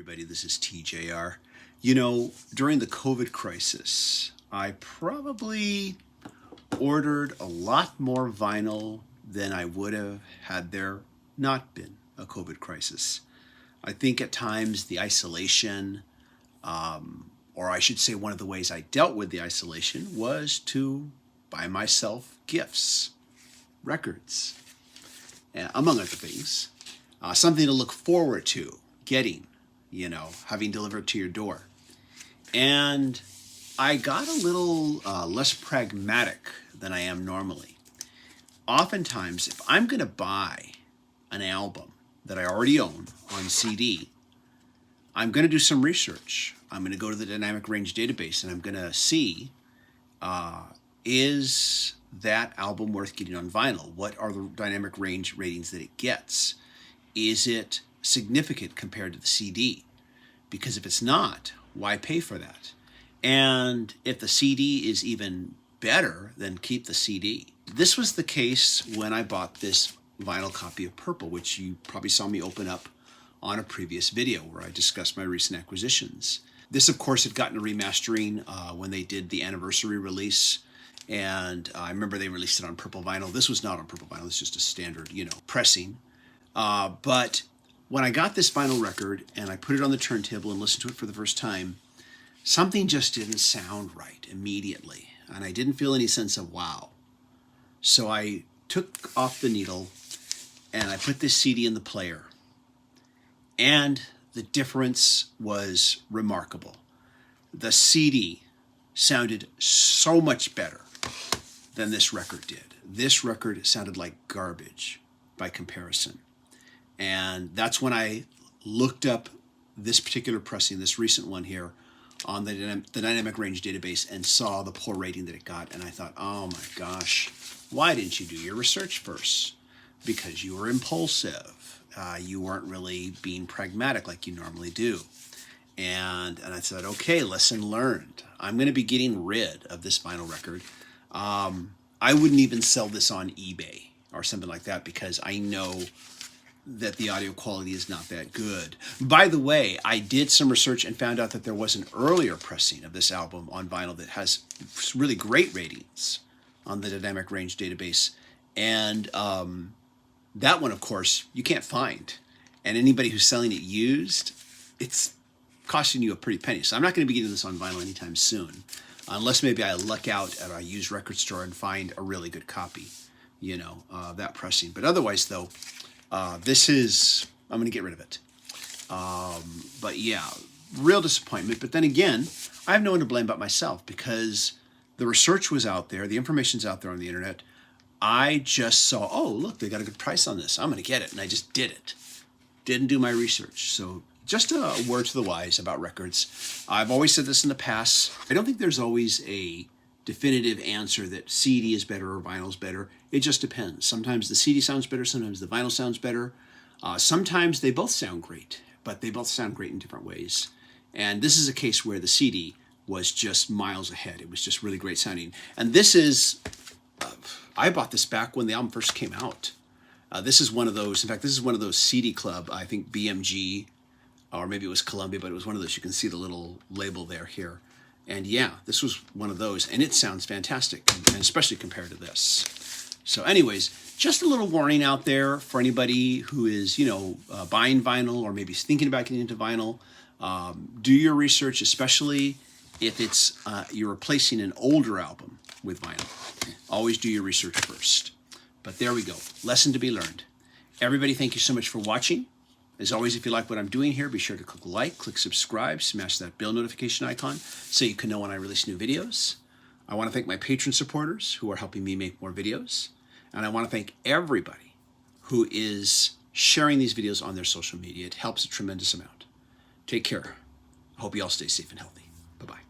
everybody. This is TJR. You know, during the COVID crisis, I probably ordered a lot more vinyl than I would have had there not been a COVID crisis. I think at times the isolation, or I should say one of the ways I dealt with the isolation was to buy myself gifts, records, among other things. Something to look forward to getting, having delivered to your door. And I got a little less pragmatic than I am normally. Oftentimes, if I'm going to buy an album that I already own on CD, I'm going to do some research. I'm going to go to the Dynamic Range database and I'm going to see, is that album worth getting on vinyl? What are the Dynamic Range ratings that it gets? Is it significant compared to the CD? Because if it's not, why pay for that? And if the CD is even better, then keep the CD. This was the case when I bought this vinyl copy of Purple, which you probably saw me open up on a previous video where I discussed my recent acquisitions. This, of course, had gotten a remastering when they did the anniversary release. And I remember they released it on Purple Vinyl. This was not on Purple Vinyl. It's just a standard, pressing. But when I got this vinyl record and I put it on the turntable and listened to it for the first time, something just didn't sound right immediately. And I didn't feel any sense of wow. So I took off the needle and I put this CD in the player. And the difference was remarkable. The CD sounded so much better than this record did. This record sounded like garbage by comparison. And that's when I looked up this particular pressing, this recent one here, on the Dynamic Range database and saw the poor rating that it got. And I thought, oh my gosh, why didn't you do your research first? Because you were impulsive. You weren't really being pragmatic like you normally do. And I said, okay, lesson learned. I'm going to be getting rid of this vinyl record. I wouldn't even sell this on eBay or something like that because I know that the audio quality is not that good. By the way, I did some research and found out that there was an earlier pressing of this album on vinyl that has really great ratings on the Dynamic Range database. And that one, of course, you can't find. And anybody who's selling it used, it's costing you a pretty penny. So I'm not going to be getting this on vinyl anytime soon, unless maybe I luck out at a used record store and find a really good copy, that pressing. But otherwise, though, I'm going to get rid of it. But yeah, real disappointment. But then again, I have no one to blame but myself because the research was out there. The information's out there on the internet. I just saw, oh, look, they got a good price on this. I'm going to get it. And I just did it. Didn't do my research. So just a word to the wise about records. I've always said this in the past. I don't think there's always a definitive answer that CD is better or vinyl is better. It just depends. Sometimes the CD sounds better. Sometimes the vinyl sounds better. Sometimes they both sound great, but they both sound great in different ways. And this is a case where the CD was just miles ahead. It was just really great sounding. And this is, I bought this back when the album first came out. This is one of those, in fact, this is one of those CD Club, I think BMG, or maybe it was Columbia, but it was one of those. You can see the little label here. And yeah, this was one of those, and it sounds fantastic, and especially compared to this. So anyways, just a little warning out there for anybody who is, buying vinyl or maybe thinking about getting into vinyl. Do your research, especially if it's you're replacing an older album with vinyl. Always do your research first. But there we go. Lesson to be learned. Everybody, thank you so much for watching. As always, if you like what I'm doing here, be sure to click like, click subscribe, smash that bell notification icon so you can know when I release new videos. I want to thank my patron supporters who are helping me make more videos. And I want to thank everybody who is sharing these videos on their social media. It helps a tremendous amount. Take care. I hope you all stay safe and healthy. Bye-bye.